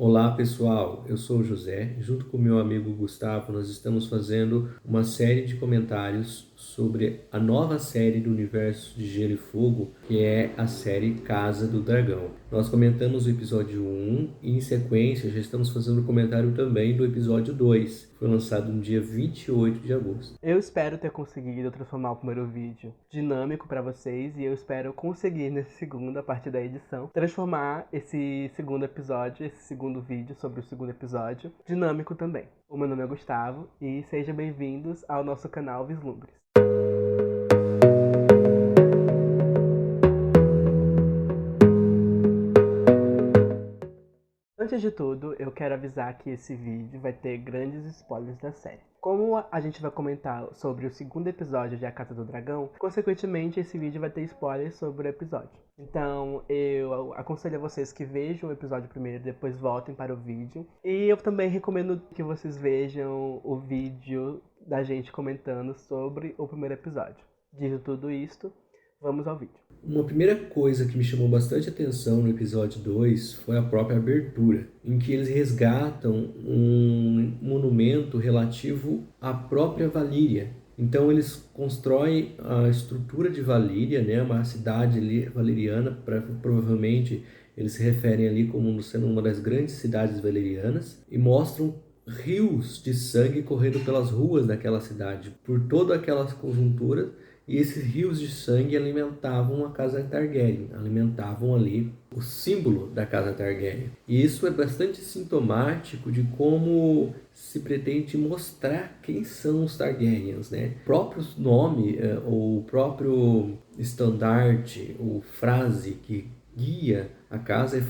Olá pessoal, eu sou o José. Junto com meu amigo Gustavo, nós estamos fazendo uma série de comentários sobre a nova série do universo de Gelo e Fogo, que é a série Casa do Dragão. Nós comentamos o episódio 1 e, em sequência, já estamos fazendo comentário também do episódio 2, que foi lançado no dia 28 de agosto. Eu espero ter conseguido transformar o primeiro vídeo dinâmico para vocês e eu espero conseguir nesse segundo, a partir da edição, transformar esse segundo episódio, esse segundo vídeo sobre o segundo episódio, dinâmico também. O meu nome é Gustavo e sejam bem-vindos ao nosso canal Vislumbres. Antes de tudo, eu quero avisar que esse vídeo vai ter grandes spoilers da série. Como a gente vai comentar sobre o segundo episódio de A Casa do Dragão, consequentemente esse vídeo vai ter spoilers sobre o episódio. Então eu aconselho a vocês que vejam o episódio primeiro, depois voltem para o vídeo. E eu também recomendo que vocês vejam o vídeo da gente comentando sobre o primeiro episódio. Dito tudo isto, vamos ao vídeo. Uma primeira coisa que me chamou bastante atenção no episódio 2 foi a própria abertura, em que eles resgatam um monumento relativo à própria Valíria. Então eles constroem a estrutura de Valíria, né, uma cidade ali valeriana, provavelmente eles se referem ali como sendo uma das grandes cidades valerianas, e mostram rios de sangue correndo pelas ruas daquela cidade, por toda aquela conjuntura. E esses rios de sangue alimentavam a casa Targaryen, alimentavam ali o símbolo da casa Targaryen. E isso é bastante sintomático de como se pretende mostrar quem são os Targaryens, né? O próprio nome, ou o próprio estandarte, ou frase que guia a casa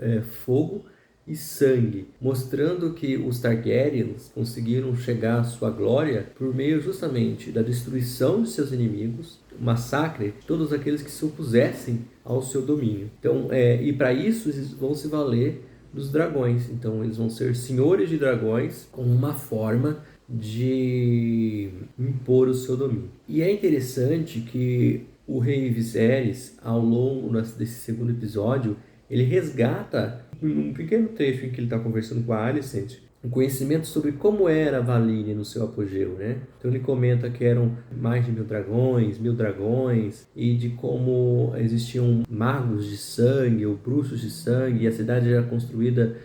é fogo e sangue, mostrando que os Targaryens conseguiram chegar à sua glória por meio justamente da destruição de seus inimigos, massacre de todos aqueles que se opusessem ao seu domínio. Então, e para isso eles vão se valer dos dragões. Então, eles vão ser senhores de dragões como uma forma de impor o seu domínio. E é interessante que o rei Viserys, ao longo desse segundo episódio, ele resgata, num pequeno trecho em que ele está conversando com a Alicent, um conhecimento sobre como era a Valíria no seu apogeu, né? Então ele comenta que eram mais de 1000 dragões, e de como existiam magos de sangue ou bruxos de sangue, e a cidade era construída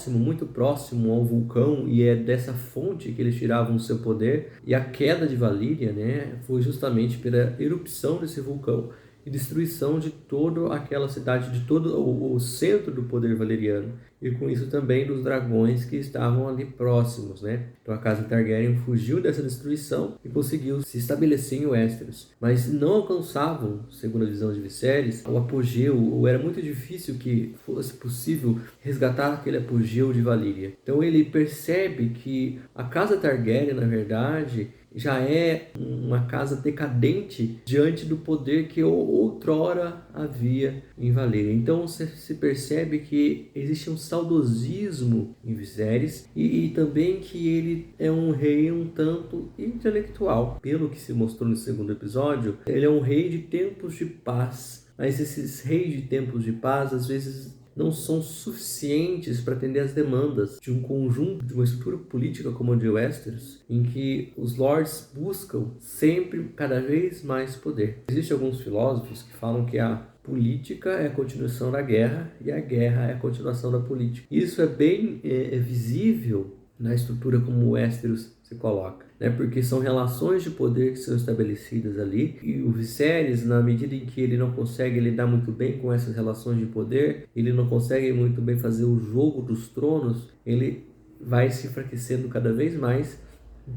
muito próximo ao vulcão, e é dessa fonte que eles tiravam o seu poder. E a queda de Valíria, né, foi justamente pela erupção desse vulcão e destruição de toda aquela cidade, de todo o centro do poder valeriano, e com isso também dos dragões que estavam ali próximos, né? Então a casa Targaryen fugiu dessa destruição e conseguiu se estabelecer em Westeros, mas não alcançavam, segundo a visão de Viserys, o apogeu, ou era muito difícil que fosse possível resgatar aquele apogeu de Valíria. Então ele percebe que a casa Targaryen, na verdade, já é uma casa decadente diante do poder que outrora havia em Valíria. Então se percebe que existe um saudosismo em Viserys, e também que ele é um rei um tanto intelectual. Pelo que se mostrou no segundo episódio, ele é um rei de tempos de paz. Mas esses reis de tempos de paz, às vezes, não são suficientes para atender às demandas de um conjunto, de uma estrutura política como a de Westeros, em que os lords buscam sempre cada vez mais poder. Existem alguns filósofos que falam que a política é a continuação da guerra e a guerra é a continuação da política. Isso é bem visível na estrutura como Westeros se coloca, né? Porque são relações de poder que são estabelecidas ali, e o Viserys, na medida em que ele não consegue lidar muito bem com essas relações de poder, ele não consegue muito bem fazer o jogo dos tronos, ele vai se enfraquecendo cada vez mais,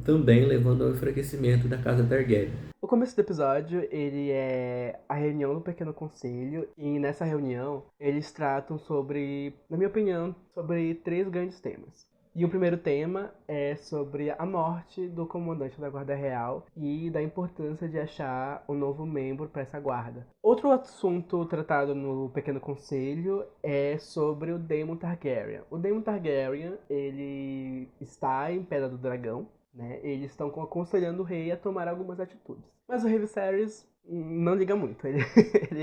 também levando ao enfraquecimento da casa Targaryen. O começo do episódio, ele é a reunião do Pequeno Conselho, e nessa reunião eles tratam sobre, na minha opinião, sobre 3 grandes temas. E o primeiro tema é sobre a morte do comandante da Guarda Real e da importância de achar um novo membro para essa guarda. Outro assunto tratado no Pequeno Conselho é sobre o Daemon Targaryen. O Daemon Targaryen, ele está em Pedra do Dragão, né? Eles estão aconselhando o rei a tomar algumas atitudes. Mas o rei Viserys não liga muito, ele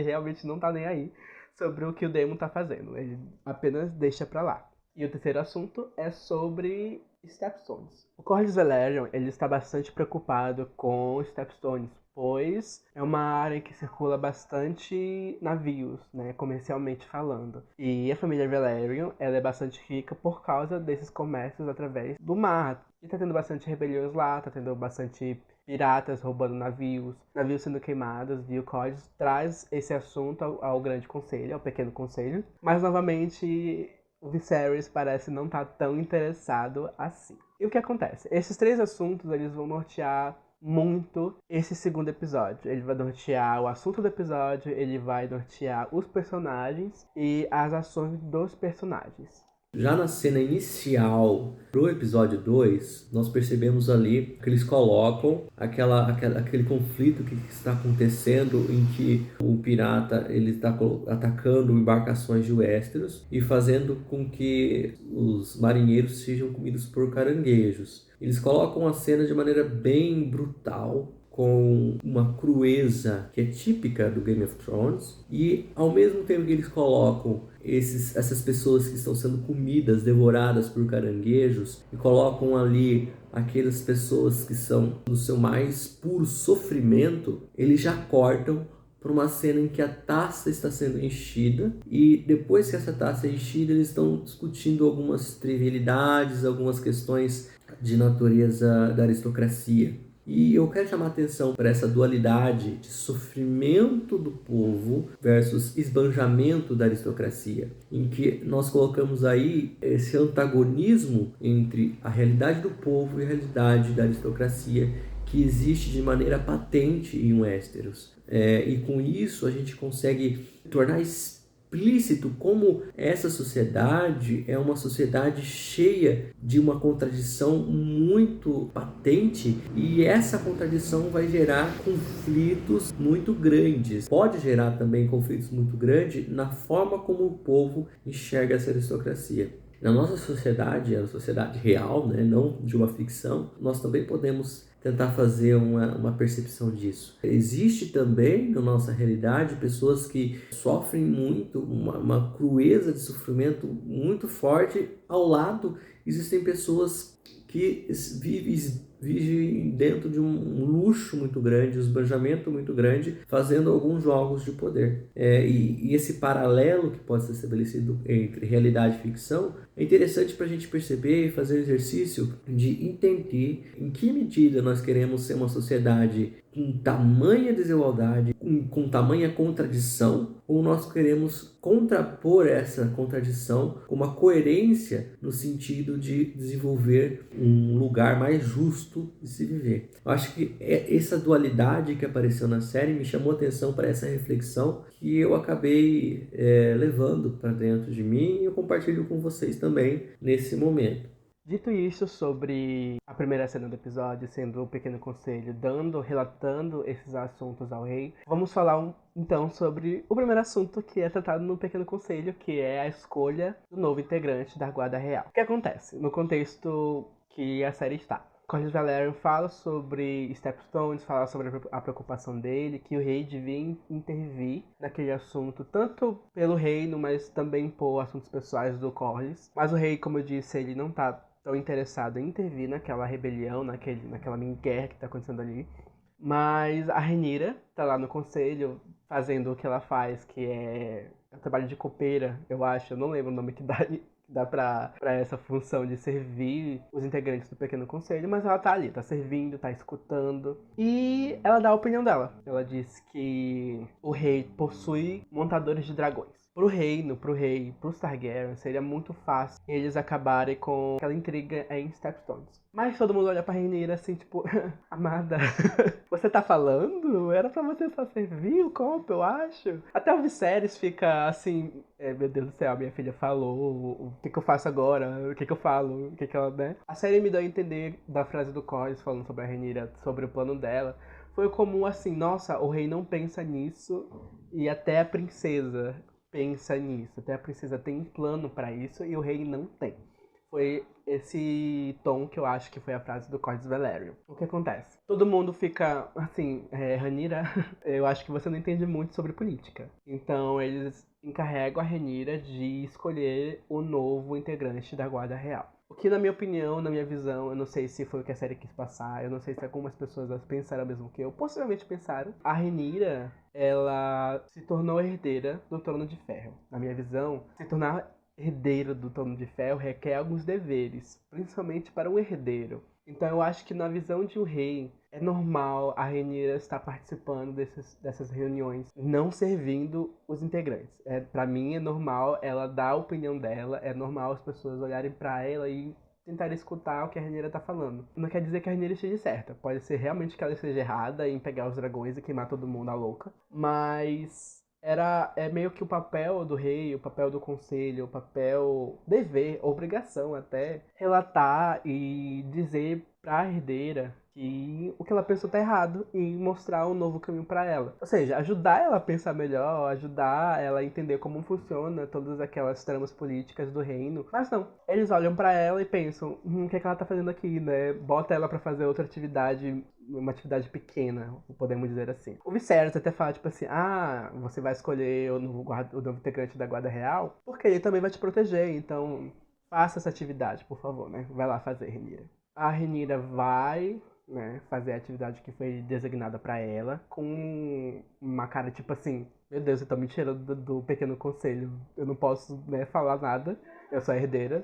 realmente não tá nem aí sobre o que o Daemon tá fazendo. Ele apenas deixa pra lá. E o terceiro assunto é sobre Stepstones. O Corlys Velaryon, ele está bastante preocupado com Stepstones, pois é uma área que circula bastante navios, né, comercialmente falando. E a família Velaryon, ela é bastante rica por causa desses comércios através do mar. E tá tendo bastante rebeliões lá, tá tendo bastante piratas roubando navios, navios sendo queimados, e o Corlys traz esse assunto ao Grande Conselho, ao Pequeno Conselho. Mas, novamente, o Viserys parece não estar tão interessado assim. E o que acontece? Esses três assuntos, eles vão nortear muito esse segundo episódio. Ele vai nortear o assunto do episódio, ele vai nortear os personagens e as ações dos personagens. Já na cena inicial do episódio 2, nós percebemos ali que eles colocam aquele conflito que está acontecendo, em que o pirata ele está atacando embarcações de Westeros e fazendo com que os marinheiros sejam comidos por caranguejos. Eles colocam a cena de maneira bem brutal, com uma crueza que é típica do Game of Thrones, e ao mesmo tempo que eles colocam essas pessoas que estão sendo comidas, devoradas por caranguejos, e colocam ali aquelas pessoas que são no seu mais puro sofrimento, eles já cortam para uma cena em que a taça está sendo enchida, e depois que essa taça é enchida, eles estão discutindo algumas trivialidades, algumas questões de natureza da aristocracia. E eu quero chamar a atenção para essa dualidade de sofrimento do povo versus esbanjamento da aristocracia, em que nós colocamos aí esse antagonismo entre a realidade do povo e a realidade da aristocracia, que existe de maneira patente em Westeros. E com isso a gente consegue tornar explícito como essa sociedade é uma sociedade cheia de uma contradição muito patente, e essa contradição vai gerar conflitos muito grandes. Pode gerar também conflitos muito grandes na forma como o povo enxerga essa aristocracia. Na nossa sociedade, a sociedade real, né, não de uma ficção, nós também podemos tentar fazer uma percepção disso. Existe também na nossa realidade pessoas que sofrem muito, uma crueza de sofrimento muito forte. Ao lado existem pessoas que vivem dentro de um luxo muito grande, um esbanjamento muito grande, fazendo alguns jogos de poder. E esse paralelo que pode ser estabelecido entre realidade e ficção é interessante para a gente perceber e fazer o exercício de entender em que medida nós queremos ser uma sociedade com tamanha desigualdade, com tamanha contradição, ou nós queremos contrapor essa contradição com uma coerência no sentido de desenvolver um lugar mais justo de se viver. Eu acho que essa dualidade que apareceu na série me chamou a atenção para essa reflexão, que eu acabei levando para dentro de mim, e eu compartilho com vocês também nesse momento. Dito isso sobre a primeira cena do episódio, sendo o Pequeno Conselho relatando esses assuntos ao rei, vamos falar então sobre o primeiro assunto que é tratado no Pequeno Conselho, que é a escolha do novo integrante da Guarda Real. O que acontece no contexto que a série está? Corlys Velaryon fala sobre Stepstones, fala sobre a preocupação dele, que o rei devia intervir naquele assunto, tanto pelo reino, mas também por assuntos pessoais do Corlys. Mas o rei, como eu disse, ele não tá tão interessado em intervir naquela rebelião, naquela mini guerra que tá acontecendo ali. Mas a Rhaenyra tá lá no conselho, fazendo o que ela faz, que é o trabalho de copeira, eu acho, eu não lembro o nome que dá pra essa função de servir os integrantes do Pequeno Conselho, mas ela tá ali, tá servindo, tá escutando, e ela dá a opinião dela. Ela diz que o rei possui montadores de dragões. Pro reino, pros Targaryen, seria muito fácil eles acabarem com aquela intriga em Stepstones. Mas todo mundo olha pra Rhaenyra assim, tipo, amada, você tá falando? Era pra você só servir o copo, eu acho. Até o Viserys fica assim, meu Deus do céu, minha filha falou, o que eu faço agora? O que eu falo? O que ela, né? A série me deu a entender da frase do Corlys falando sobre a Rhaenyra, sobre o plano dela. Foi comum assim, nossa, o rei não pensa nisso, e até a princesa pensa nisso, até a princesa tem um plano pra isso e o rei não tem. Foi esse tom que eu acho que foi a frase do Corlys Velaryon. O que acontece? Todo mundo fica assim, Rhaenyra, eu acho que você não entende muito sobre política. Então eles encarregam a Rhaenyra de escolher o novo integrante da Guarda Real. O que, na minha opinião, na minha visão, eu não sei se foi o que a série quis passar, eu não sei se algumas pessoas pensaram mesmo que eu, possivelmente pensaram. A Rhaenyra, ela se tornou herdeira do Trono de Ferro. Na minha visão, se tornar herdeiro do Trono de Ferro requer alguns deveres, principalmente para um herdeiro. Então eu acho que na visão de um rei, é normal a Rhaenyra estar participando dessas reuniões, não servindo os integrantes. Para mim é normal ela dar a opinião dela, é normal as pessoas olharem para ela e tentarem escutar o que a Rhaenyra tá falando. Não quer dizer que a Rhaenyra esteja certa, pode ser realmente que ela esteja errada em pegar os dragões e queimar todo mundo à louca, mas é meio que o papel do rei, o papel do conselho, o papel, dever, obrigação até, relatar e dizer pra herdeira que o que ela pensou tá errado e mostrar um novo caminho pra ela. Ou seja, ajudar ela a pensar melhor, ajudar ela a entender como funciona todas aquelas tramas políticas do reino. Mas não, eles olham pra ela e pensam, o que é que ela tá fazendo aqui, né? Bota ela pra fazer outra atividade, uma atividade pequena, podemos dizer assim. O Viserys até fala, tipo assim, você vai escolher o novo integrante da Guarda Real, porque ele também vai te proteger, então faça essa atividade, por favor, né? Vai lá fazer, Rhaenyra. A Rhaenyra vai, né, fazer a atividade que foi designada pra ela, com uma cara tipo assim, meu Deus, você tá me tirando do pequeno conselho, eu não posso, né, falar nada, eu sou a herdeira,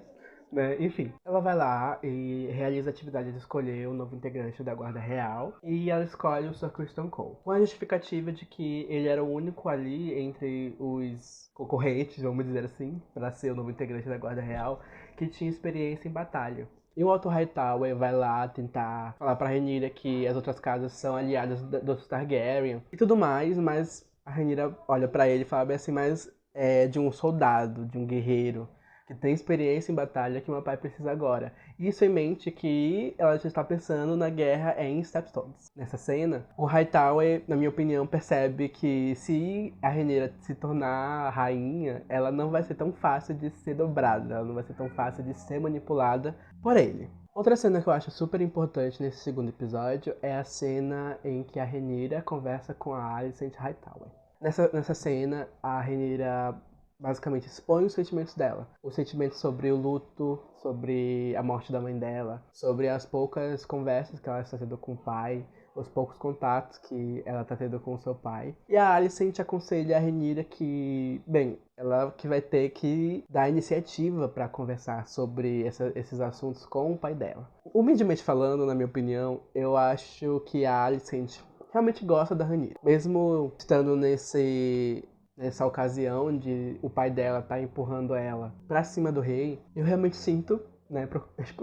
né, enfim. Ela vai lá e realiza a atividade de escolher o novo integrante da Guarda Real, e ela escolhe o Sir Criston Cole, com a justificativa de que ele era o único ali entre os concorrentes, vamos dizer assim, para ser o novo integrante da Guarda Real, que tinha experiência em batalha. E o Otto Hightower vai lá tentar falar pra Rhaenyra que as outras casas são aliadas dos Targaryen e tudo mais, mas a Rhaenyra olha pra ele e fala bem assim, mas é de um soldado, de um guerreiro, que tem experiência em batalha que meu pai precisa agora. Isso em mente que ela já está pensando na guerra em Stepstones. Nessa cena, o Hightower, na minha opinião, percebe que se a Rhaenyra se tornar rainha, ela não vai ser tão fácil de ser dobrada, ela não vai ser tão fácil de ser manipulada por ele. Outra cena que eu acho super importante nesse segundo episódio é a cena em que a Rhaenyra conversa com a Alicent Hightower. Nessa cena, a Rhaenyra basicamente expõe os sentimentos dela. Os sentimentos sobre o luto, sobre a morte da mãe dela, sobre as poucas conversas que ela está tendo com o pai, os poucos contatos que ela está tendo com o seu pai. E a Alicent aconselha a Rhaenyra que, bem, ela que vai ter que dar iniciativa para conversar sobre esses assuntos com o pai dela. Humildemente falando, na minha opinião, eu acho que a Alicent realmente gosta da Rhaenyra. Mesmo estando nessa ocasião de o pai dela tá empurrando ela pra cima do rei, eu realmente sinto, né,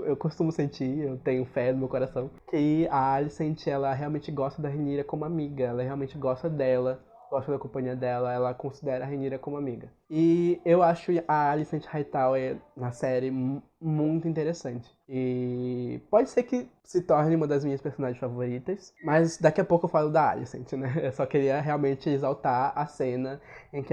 eu costumo sentir, eu tenho fé no meu coração, que a Alicent, ela realmente gosta da Rhaenyra como amiga, ela realmente gosta dela, gosta da companhia dela, ela considera a Rhaenyra como amiga. E eu acho a Alicent Hightower na série muito interessante. E pode ser que se torne uma das minhas personagens favoritas, mas daqui a pouco eu falo da Alicent, né? Eu só queria realmente exaltar a cena em que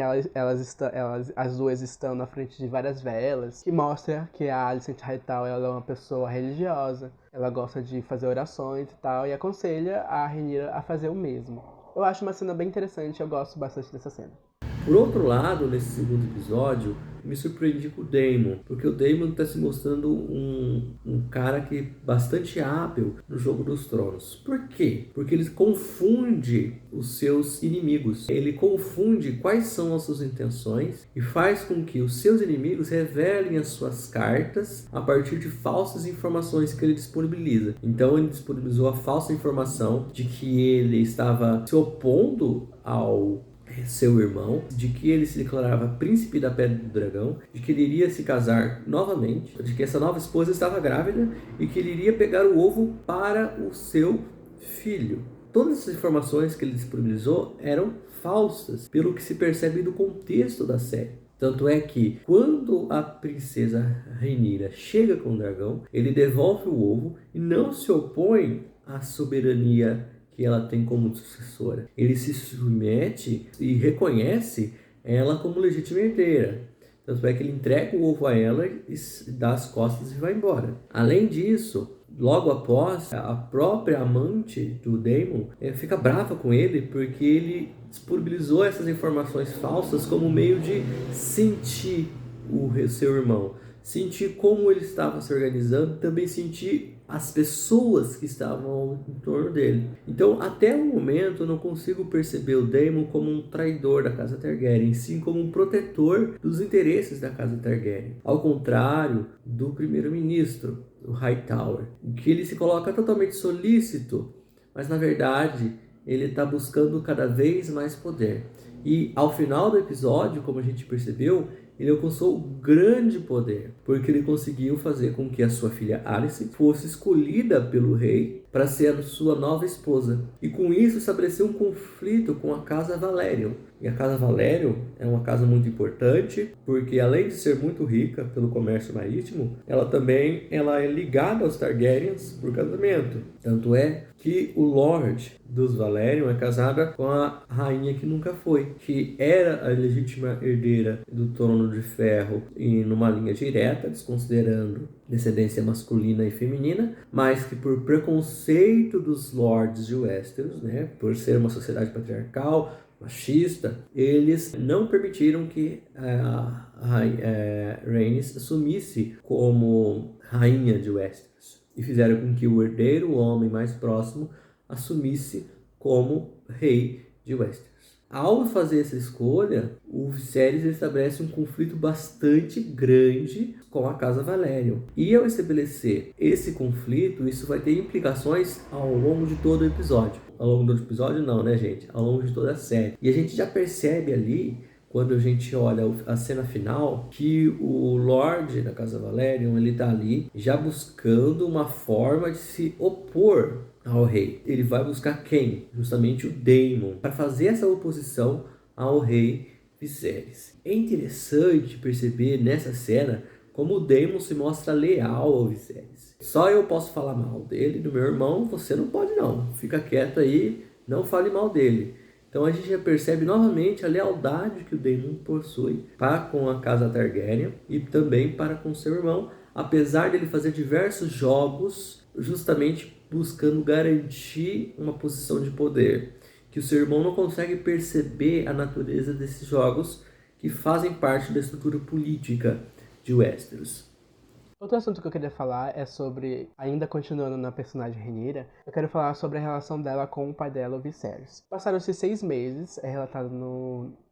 as duas estão na frente de várias velas, que mostra que a Alicent Hightower ela é uma pessoa religiosa, ela gosta de fazer orações e tal, e aconselha a Rhaenyra a fazer o mesmo. Eu acho uma cena bem interessante, eu gosto bastante dessa cena. Por outro lado, nesse segundo episódio, me surpreendi com o Daemon, porque o Daemon está se mostrando um cara que é bastante hábil no jogo dos tronos. Por quê? Porque ele confunde os seus inimigos. Ele confunde quais são as suas intenções e faz com que os seus inimigos revelem as suas cartas a partir de falsas informações que ele disponibiliza. Então ele disponibilizou a falsa informação de que ele estava se opondo ao seu irmão, de que ele se declarava príncipe da Pedra do Dragão, de que ele iria se casar novamente, de que essa nova esposa estava grávida e que ele iria pegar o ovo para o seu filho. Todas essas informações que ele disponibilizou eram falsas, pelo que se percebe do contexto da série. Tanto é que, quando a princesa Rhaenyra chega com o dragão, ele devolve o ovo e não se opõe à soberania que ela tem como sucessora. Ele se submete e reconhece ela como legítima herdeira. Tanto é que ele entrega o ovo a ela e dá as costas e vai embora. Além disso, logo após, a própria amante do Daemon fica brava com ele porque ele disponibilizou essas informações falsas como meio de sentir o seu irmão, sentir como ele estava se organizando, também sentir as pessoas que estavam em torno dele. Então, até o momento, eu não consigo perceber o Daemon como um traidor da casa Targaryen, sim como um protetor dos interesses da casa Targaryen. Ao contrário do primeiro-ministro, o Hightower, em que ele se coloca totalmente solícito, mas na verdade ele está buscando cada vez mais poder. E ao final do episódio, como a gente percebeu, ele alcançou grande poder, porque ele conseguiu fazer com que a sua filha Alice fosse escolhida pelo rei para ser a sua nova esposa. E com isso estabeleceu um conflito com a casa Valerion. E a casa Valerion é uma casa muito importante, porque além de ser muito rica pelo comércio marítimo, ela é ligada aos Targaryens por casamento. Tanto é que o Lorde dos Valerion é casada com a rainha que nunca foi, que era a legítima herdeira do trono de ferro e numa linha direta, desconsiderando descendência masculina e feminina, mas que por preconceito dos lords de Westeros, né, por ser uma sociedade patriarcal, machista, eles não permitiram que a Rhaenys assumisse como rainha de Westeros e fizeram com que o herdeiro, o homem mais próximo, assumisse como rei de Westeros. Ao fazer essa escolha, o Viserys estabelece um conflito bastante grande com a casa Valerion. E ao estabelecer esse conflito, isso vai ter implicações ao longo de todo o episódio. Ao longo do episódio não, né, gente? Ao longo de toda a série. E a gente já percebe ali, quando a gente olha a cena final, que o Lorde da casa Valerion, ele tá ali já buscando uma forma de se opor ao rei. Ele vai buscar quem? Justamente o Daemon, para fazer essa oposição ao rei Viserys. É interessante perceber nessa cena como o Daemon se mostra leal ao Viserys. Só eu posso falar mal dele, do meu irmão, você não pode não. Fica quieto aí, não fale mal dele. Então a gente já percebe novamente a lealdade que o Daemon possui para com a casa Targaryen e também para com seu irmão, apesar dele fazer diversos jogos justamente buscando garantir uma posição de poder, que o seu irmão não consegue perceber a natureza desses jogos que fazem parte da estrutura política de Westeros. Outro assunto que eu queria falar é sobre, ainda continuando na personagem Rhaenyra, eu quero falar sobre a relação dela com o pai dela, o Viserys. Passaram-se 6 meses, é relatado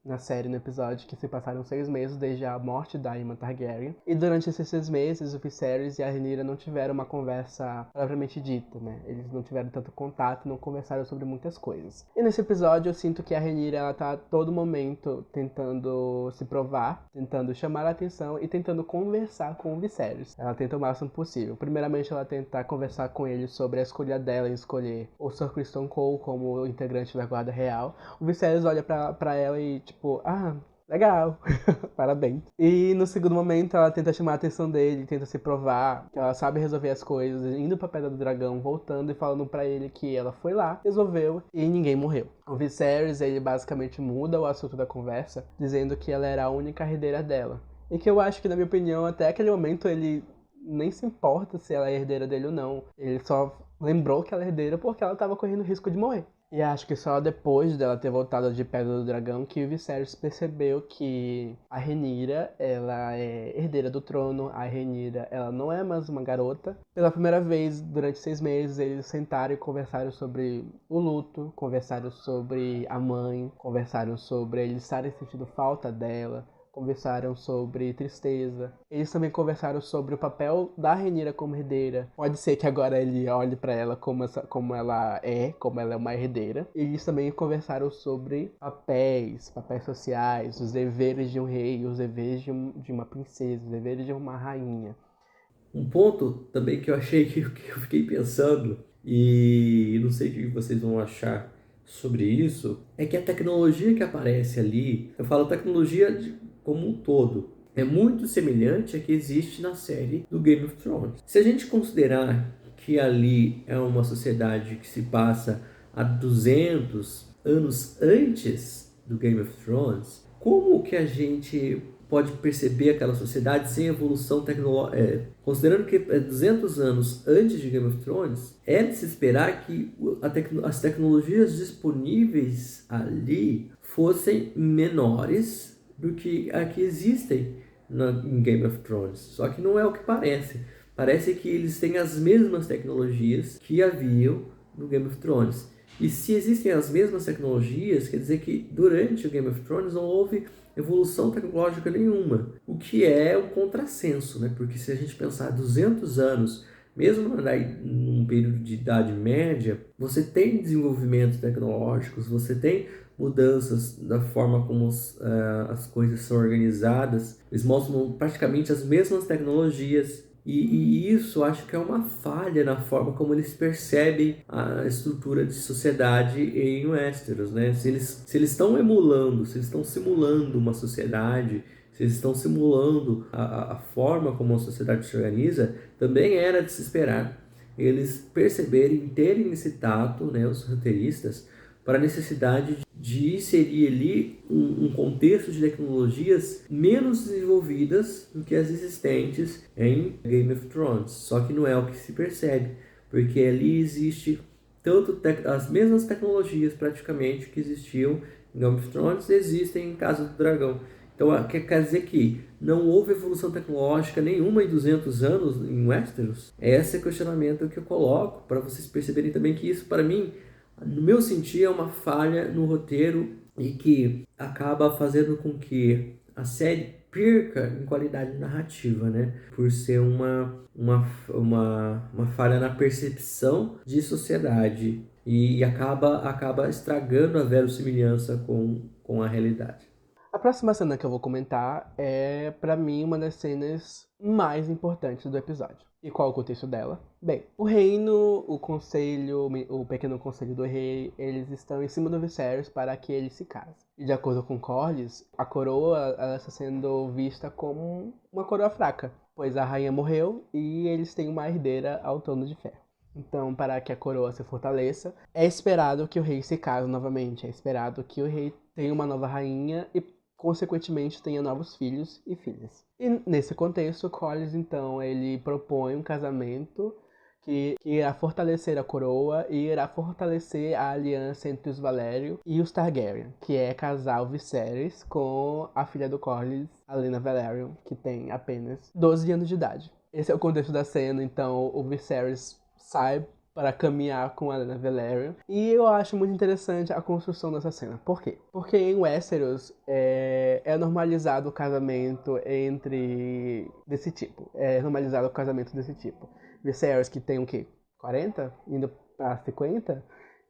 na série, no episódio, que se passaram 6 meses desde a morte da Aemma Targaryen. E durante esses 6 meses, o Viserys e a Rhaenyra não tiveram uma conversa propriamente dita, né? Eles não tiveram tanto contato, não conversaram sobre muitas coisas. E nesse episódio eu sinto que a Rhaenyra, ela tá a todo momento tentando se provar, tentando chamar a atenção e tentando conversar com o Viserys. Ela tenta o máximo possível. Primeiramente, ela tenta conversar com ele sobre a escolha dela em escolher o Sir Criston Cole como integrante da Guarda Real. O Viserys olha pra ela e tipo, legal, parabéns. E no segundo momento ela tenta chamar a atenção dele, tenta se provar que ela sabe resolver as coisas, indo pra Pedra do Dragão, voltando e falando pra ele que ela foi lá, resolveu e ninguém morreu. O Viserys, ele basicamente muda o assunto da conversa, dizendo que ela era a única herdeira dela. E que eu acho que, na minha opinião, até aquele momento ele nem se importa se ela é herdeira dele ou não. Ele só lembrou que ela é herdeira porque ela tava correndo risco de morrer. E acho que só depois dela ter voltado de Pedra do Dragão que o Viserys percebeu que a Rhaenyra, ela é herdeira do trono. A Rhaenyra, ela não é mais uma garota. Pela primeira vez, durante 6 meses, eles sentaram e conversaram sobre o luto, conversaram sobre a mãe, conversaram sobre eles estarem sentindo falta dela, conversaram sobre tristeza. Eles também conversaram sobre o papel da Rhaenyra como herdeira. Pode ser que agora ele olhe pra ela como ela é uma herdeira. Eles também conversaram sobre papéis sociais, os deveres de um rei, os deveres de uma princesa, os deveres de uma rainha. Um ponto também que eu achei que eu fiquei pensando, e não sei o que vocês vão achar sobre isso, é que a tecnologia que aparece ali, eu falo tecnologia como um todo, é muito semelhante à que existe na série do Game of Thrones. Se a gente considerar que ali é uma sociedade que se passa há 200 anos antes do Game of Thrones, como que a gente pode perceber aquela sociedade sem evolução tecnológica. Considerando que 200 anos antes de Game of Thrones, é de se esperar que as tecnologias disponíveis ali fossem menores do que a que existem em Game of Thrones. Só que não é o que parece. Parece que eles têm as mesmas tecnologias que haviam no Game of Thrones. E se existem as mesmas tecnologias, quer dizer que durante o Game of Thrones não houve evolução tecnológica nenhuma, o que é um contrassenso, né? Porque se a gente pensar 200 anos, mesmo num período de Idade Média, você tem desenvolvimentos tecnológicos, você tem mudanças da forma como as coisas são organizadas, eles mostram praticamente as mesmas tecnologias. E isso acho que é uma falha na forma como eles percebem a estrutura de sociedade em Westeros, né? Se eles estão emulando, se eles estão simulando uma sociedade, se eles estão simulando a forma como a sociedade se organiza, também era de se esperar eles perceberem, terem esse tato, né, os roteiristas, para a necessidade de inserir ali um contexto de tecnologias menos desenvolvidas do que as existentes em Game of Thrones. Só que não é o que se percebe, porque ali existe tanto as mesmas tecnologias praticamente que existiam em Game of Thrones existem em Casa do Dragão. Então quer dizer que não houve evolução tecnológica nenhuma em 200 anos em Westeros? Esse é o questionamento que eu coloco para vocês perceberem também que isso, para mim, no meu sentir, é uma falha no roteiro e que acaba fazendo com que a série perca em qualidade narrativa, né? Por ser uma falha na percepção de sociedade e acaba estragando a verossimilhança com a realidade. A próxima cena que eu vou comentar é, pra mim, uma das cenas mais importantes do episódio. E qual é o contexto dela? Bem, o reino, o conselho, o pequeno conselho do rei, eles estão em cima do Viserys para que ele se case. E de acordo com Corlys, a coroa ela está sendo vista como uma coroa fraca, pois a rainha morreu e eles têm uma herdeira ao trono de ferro. Então, para que a coroa se fortaleça, é esperado que o rei se case novamente, é esperado que o rei tenha uma nova rainha e consequentemente tenha novos filhos e filhas. E nesse contexto, Corlys então ele propõe um casamento que irá fortalecer a coroa e irá fortalecer a aliança entre os Valyrian e os Targaryen, que é casar o Viserys com a filha do Corlys, a Lena Velaryon, que tem apenas 12 anos de idade. Esse é o contexto da cena, então o Viserys sai para caminhar com a Lena Velaryon. E eu acho muito interessante a construção dessa cena. Por quê? Porque em Westeros é normalizado o casamento desse tipo. É normalizado o casamento desse tipo. Viserys, que tem o quê? 40? Indo para 50?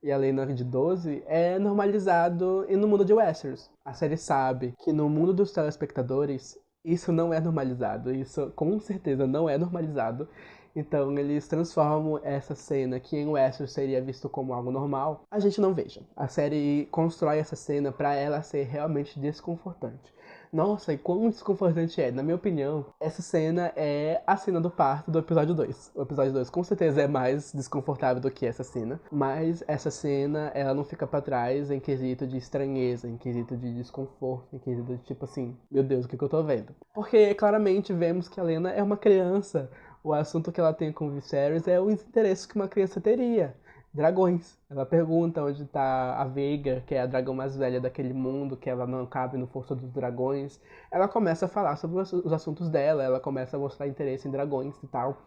E a Lena de 12, é normalizado no mundo de Westeros. A série sabe que no mundo dos telespectadores, isso não é normalizado. Isso com certeza não é normalizado. Então eles transformam essa cena que em Westeros seria visto como algo normal, a gente não veja. A série constrói essa cena para ela ser realmente desconfortante. Nossa, e quão desconfortante é? Na minha opinião, essa cena é a cena do parto do episódio 2. O episódio 2 com certeza é mais desconfortável do que essa cena, mas essa cena, ela não fica pra trás em quesito de estranheza, em quesito de desconforto, em quesito de tipo assim, meu Deus, o que eu tô vendo? Porque claramente vemos que a Lena é uma criança. O assunto que ela tem com o Viserys é os interesses que uma criança teria. Dragões. Ela pergunta onde está a Veiga, que é a dragão mais velha daquele mundo, que ela não cabe no Força dos Dragões. Ela começa a falar sobre os assuntos dela, ela começa a mostrar interesse em dragões e tal.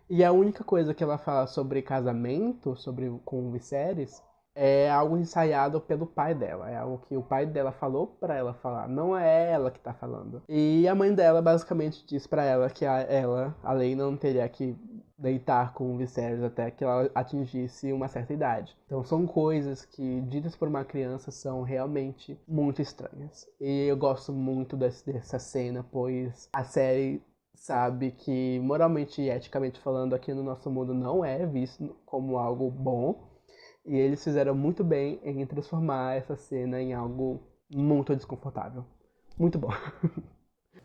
E a única coisa que ela fala sobre casamento, com o Viserys, é algo ensaiado pelo pai dela. É algo que o pai dela falou pra ela falar. Não é ela que tá falando. E a mãe dela basicamente diz pra ela que a Lena não teria que deitar com o Viserys até que ela atingisse uma certa idade. Então são coisas que, ditas por uma criança, são realmente muito estranhas. E eu gosto muito dessa cena, pois a série sabe que, moralmente e eticamente falando, aqui no nosso mundo não é visto como algo bom. E eles fizeram muito bem em transformar essa cena em algo muito desconfortável. Muito bom.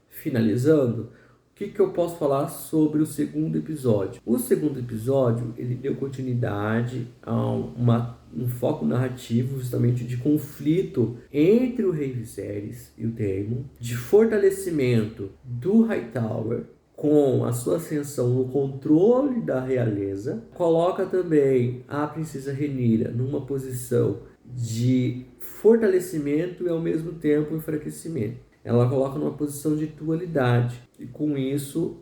Finalizando, o que eu posso falar sobre o segundo episódio? O segundo episódio, ele deu continuidade a um foco narrativo justamente de conflito entre o Rei Viserys e o Daemon, de fortalecimento do Hightower com a sua ascensão no controle da realeza, coloca também a princesa Rhaenyra numa posição de fortalecimento e ao mesmo tempo enfraquecimento. Ela coloca numa posição de dualidade. E com isso,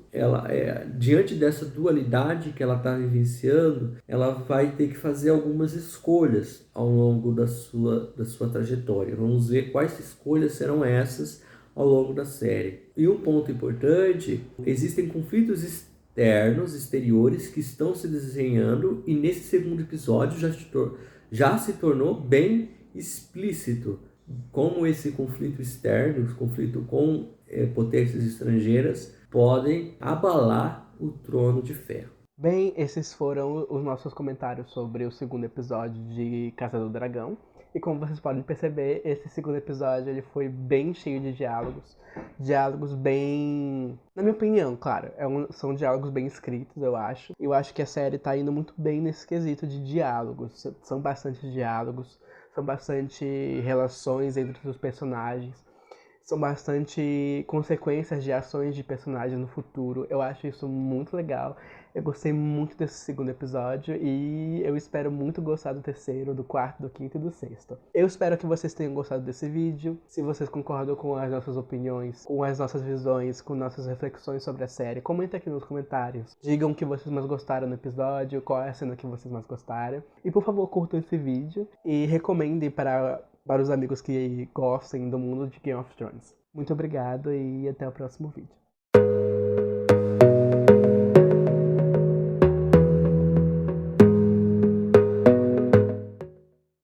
diante dessa dualidade que ela está vivenciando, ela vai ter que fazer algumas escolhas ao longo da sua trajetória. Vamos ver quais escolhas serão essas ao longo da série. E um ponto importante, existem conflitos exteriores, que estão se desenhando, e nesse segundo episódio já se tornou bem explícito como esse conflito externo, esse conflito com potências estrangeiras, podem abalar o Trono de Ferro. Bem, esses foram os nossos comentários sobre o segundo episódio de Casa do Dragão. E como vocês podem perceber, esse segundo episódio ele foi bem cheio de diálogos. Diálogos bem... Na minha opinião, claro, são diálogos bem escritos, eu acho. Eu acho que a série tá indo muito bem nesse quesito de diálogos. São bastante diálogos, são bastante relações entre os personagens. São bastante consequências de ações de personagens no futuro. Eu acho isso muito legal. Eu gostei muito desse segundo episódio e eu espero muito gostar do terceiro, do quarto, do quinto e do sexto. Eu espero que vocês tenham gostado desse vídeo. Se vocês concordam com as nossas opiniões, com as nossas visões, com nossas reflexões sobre a série, comenta aqui nos comentários. Digam o que vocês mais gostaram no episódio, qual é a cena que vocês mais gostaram. E por favor, curtam esse vídeo e recomendem para os amigos que gostem do mundo de Game of Thrones. Muito obrigado e até o próximo vídeo.